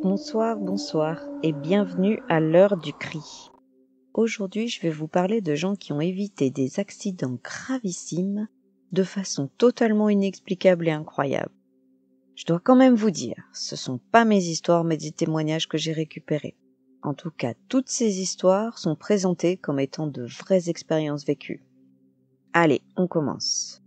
Bonsoir et bienvenue à l'heure du cri. Aujourd'hui, je vais vous parler de gens qui ont évité des accidents gravissimes de façon totalement inexplicable et incroyable. Je dois quand même vous dire, ce sont pas mes histoires mais des témoignages que j'ai récupérés. En tout cas, toutes ces histoires sont présentées comme étant de vraies expériences vécues. Allez, on commence.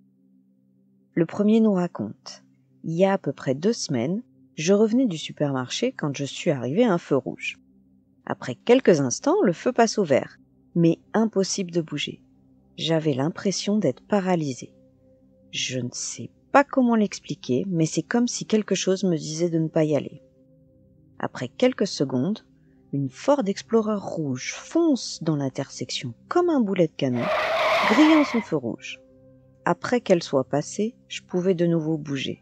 Le premier nous raconte, il y a à peu près 2 semaines, je revenais du supermarché quand je suis arrivé à un feu rouge. Après quelques instants, le feu passe au vert, mais impossible de bouger. J'avais l'impression d'être paralysé. Je ne sais pas comment l'expliquer, mais c'est comme si quelque chose me disait de ne pas y aller. Après quelques secondes, une Ford Explorer rouge fonce dans l'intersection comme un boulet de canon, grillant son feu rouge. Après qu'elle soit passée, je pouvais de nouveau bouger.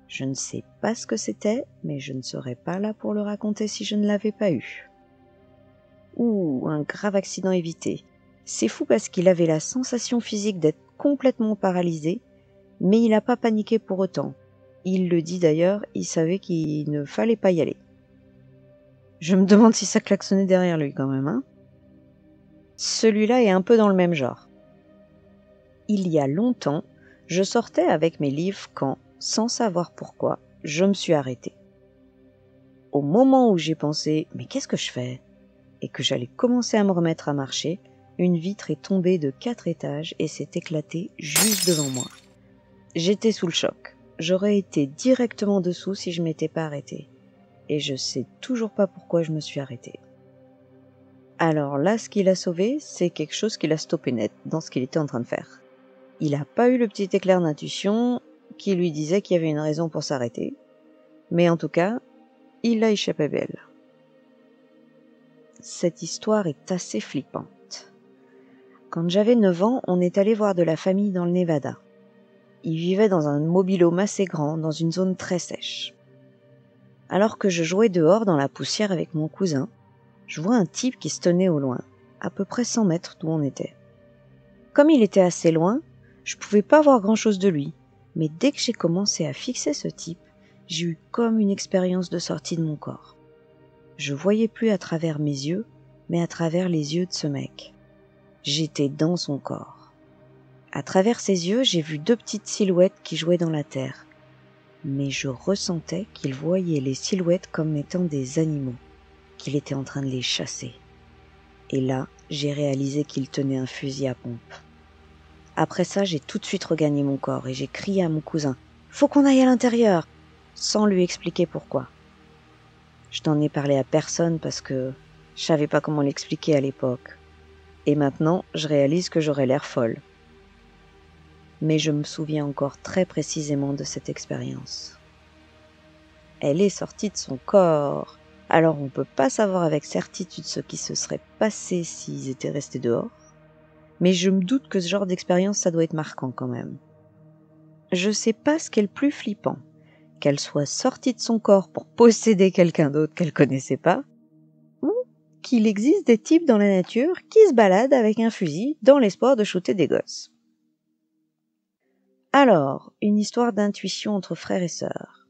Je ne sais pas ce que c'était, mais je ne serais pas là pour le raconter si je ne l'avais pas eu. Ouh, un grave accident évité. C'est fou parce qu'il avait la sensation physique d'être complètement paralysé, mais il n'a pas paniqué pour autant. Il le dit d'ailleurs, il savait qu'il ne fallait pas y aller. Je me demande si ça klaxonnait derrière lui quand même, hein. Celui-là est un peu dans le même genre. Il y a longtemps, je sortais avec mes livres quand, sans savoir pourquoi, je me suis arrêtée. Au moment où j'ai pensé « mais qu'est-ce que je fais ?» et que j'allais commencer à me remettre à marcher, une vitre est tombée de 4 étages et s'est éclatée juste devant moi. J'étais sous le choc. J'aurais été directement dessous si je m'étais pas arrêtée. Et je sais toujours pas pourquoi je me suis arrêtée. Alors là, ce qui l'a sauvé, c'est quelque chose qui l'a stoppé net dans ce qu'il était en train de faire. Il n'a pas eu le petit éclair d'intuition qui lui disait qu'il y avait une raison pour s'arrêter. Mais en tout cas, il a échappé belle. Cette histoire est assez flippante. Quand j'avais 9 ans, on est allé voir de la famille dans le Nevada. Ils vivaient dans un mobil-home assez grand, dans une zone très sèche. Alors que je jouais dehors dans la poussière avec mon cousin, je vois un type qui se tenait au loin, à peu près 100 mètres d'où on était. Comme il était assez loin, je pouvais pas voir grand-chose de lui, mais dès que j'ai commencé à fixer ce type, j'ai eu comme une expérience de sortie de mon corps. Je voyais plus à travers mes yeux, mais à travers les yeux de ce mec. J'étais dans son corps. À travers ses yeux, j'ai vu 2 petites silhouettes qui jouaient dans la terre. Mais je ressentais qu'il voyait les silhouettes comme étant des animaux, qu'il était en train de les chasser. Et là, j'ai réalisé qu'il tenait un fusil à pompe. Après ça, j'ai tout de suite regagné mon corps et j'ai crié à mon cousin « Faut qu'on aille à l'intérieur !» sans lui expliquer pourquoi. Je n'en ai parlé à personne parce que je savais pas comment l'expliquer à l'époque. Et maintenant, je réalise que j'aurais l'air folle. Mais je me souviens encore très précisément de cette expérience. Elle est sortie de son corps, alors on peut pas savoir avec certitude ce qui se serait passé s'ils étaient restés dehors, mais je me doute que ce genre d'expérience ça doit être marquant quand même. Je sais pas ce qui est le plus flippant, qu'elle soit sortie de son corps pour posséder quelqu'un d'autre qu'elle connaissait pas, ou qu'il existe des types dans la nature qui se baladent avec un fusil dans l'espoir de shooter des gosses. Alors, une histoire d'intuition entre frères et sœurs.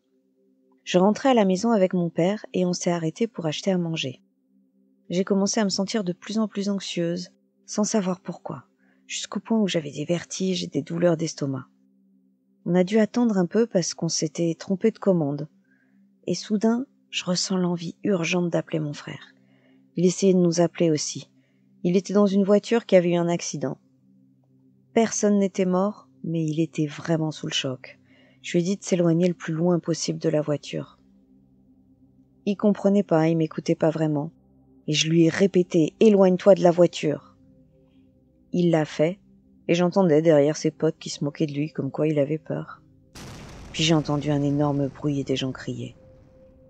Je rentrais à la maison avec mon père et on s'est arrêté pour acheter à manger. J'ai commencé à me sentir de plus en plus anxieuse, sans savoir pourquoi, jusqu'au point où j'avais des vertiges et des douleurs d'estomac. On a dû attendre un peu parce qu'on s'était trompé de commande. Et soudain, je ressens l'envie urgente d'appeler mon frère. Il essayait de nous appeler aussi. Il était dans une voiture qui avait eu un accident. Personne n'était mort, mais il était vraiment sous le choc. Je lui ai dit de s'éloigner le plus loin possible de la voiture. Il comprenait pas, il m'écoutait pas vraiment. Et je lui ai répété « Éloigne-toi de la voiture !» Il l'a fait, et j'entendais derrière ses potes qui se moquaient de lui comme quoi il avait peur. Puis j'ai entendu un énorme bruit et des gens crier.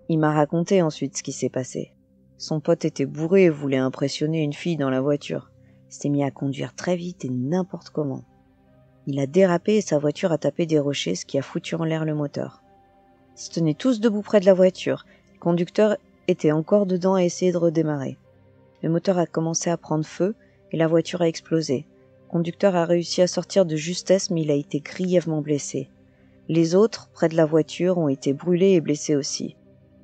Il m'a raconté ensuite ce qui s'est passé. Son pote était bourré et voulait impressionner une fille dans la voiture. Il s'est mis à conduire très vite et n'importe comment. Il a dérapé et sa voiture a tapé des rochers, ce qui a foutu en l'air le moteur. Ils se tenaient tous debout près de la voiture. Le conducteur était encore dedans à essayer de redémarrer. Le moteur a commencé à prendre feu et la voiture a explosé. Le conducteur a réussi à sortir de justesse, mais il a été grièvement blessé. Les autres, près de la voiture, ont été brûlés et blessés aussi.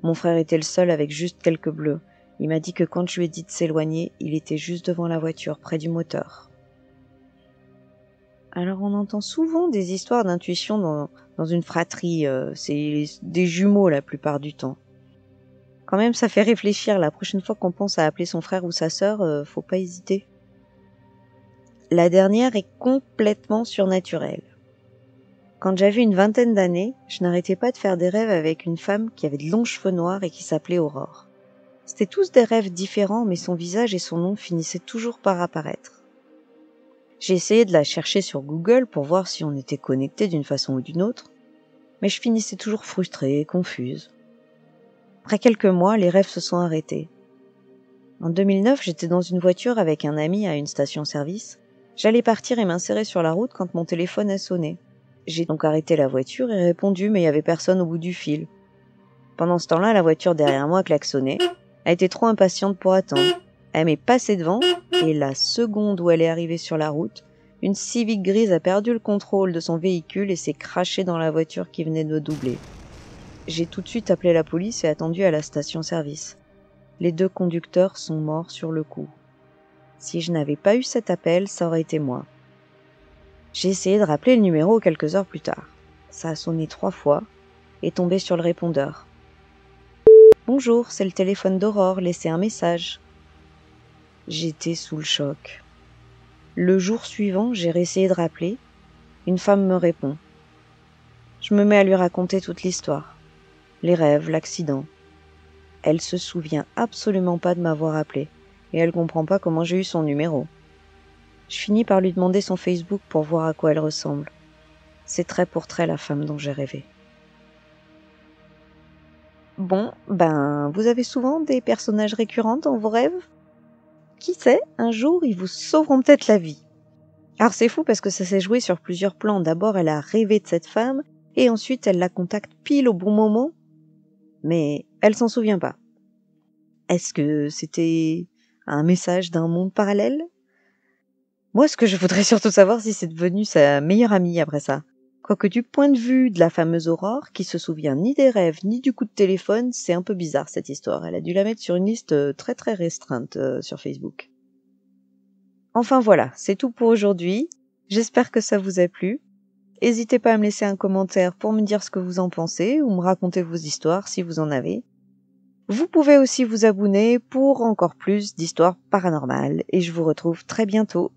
Mon frère était le seul avec juste quelques bleus. Il m'a dit que quand je lui ai dit de s'éloigner, il était juste devant la voiture, près du moteur. Alors on entend souvent des histoires d'intuition dans une fratrie, c'est des jumeaux la plupart du temps. Quand même, ça fait réfléchir, la prochaine fois qu'on pense à appeler son frère ou sa sœur, faut pas hésiter. La dernière est complètement surnaturelle. Quand j'avais une vingtaine d'années, je n'arrêtais pas de faire des rêves avec une femme qui avait de longs cheveux noirs et qui s'appelait Aurore. C'était tous des rêves différents, mais son visage et son nom finissaient toujours par apparaître. J'ai essayé de la chercher sur Google pour voir si on était connectés d'une façon ou d'une autre, mais je finissais toujours frustrée et confuse. Après quelques mois, les rêves se sont arrêtés. En 2009, j'étais dans une voiture avec un ami à une station-service. J'allais partir et m'insérer sur la route quand mon téléphone a sonné. J'ai donc arrêté la voiture et répondu, mais il n'y avait personne au bout du fil. Pendant ce temps-là, la voiture derrière moi klaxonnait. Elle était trop impatiente pour attendre. Elle m'est passée devant, et la seconde où elle est arrivée sur la route, une Civic grise a perdu le contrôle de son véhicule et s'est crashée dans la voiture qui venait de me doubler. J'ai tout de suite appelé la police et attendu à la station-service. Les 2 conducteurs sont morts sur le coup. Si je n'avais pas eu cet appel, ça aurait été moi. J'ai essayé de rappeler le numéro quelques heures plus tard. Ça a sonné 3 fois et tombé sur le répondeur. « Bonjour, c'est le téléphone d'Aurore, laissez un message. » J'étais sous le choc. Le jour suivant, j'ai réessayé de rappeler. Une femme me répond. Je me mets à lui raconter toute l'histoire. Les rêves, l'accident. Elle se souvient absolument pas de m'avoir appelé et elle comprend pas comment j'ai eu son numéro. Je finis par lui demander son Facebook pour voir à quoi elle ressemble. C'est trait pour trait la femme dont j'ai rêvé. Bon, vous avez souvent des personnages récurrents dans vos rêves ? Qui sait, un jour, ils vous sauveront peut-être la vie. Alors c'est fou parce que ça s'est joué sur plusieurs plans. D'abord, elle a rêvé de cette femme et ensuite, elle la contacte pile au bon moment, mais elle s'en souvient pas. Est-ce que c'était un message d'un monde parallèle ? Moi, ce que je voudrais surtout savoir, si c'est devenu sa meilleure amie après ça. Quoique du point de vue de la fameuse Aurore, qui se souvient ni des rêves ni du coup de téléphone, c'est un peu bizarre cette histoire. Elle a dû la mettre sur une liste très très restreinte sur Facebook. Enfin voilà, c'est tout pour aujourd'hui. J'espère que ça vous a plu. N'hésitez pas à me laisser un commentaire pour me dire ce que vous en pensez ou me raconter vos histoires si vous en avez. Vous pouvez aussi vous abonner pour encore plus d'histoires paranormales et je vous retrouve très bientôt.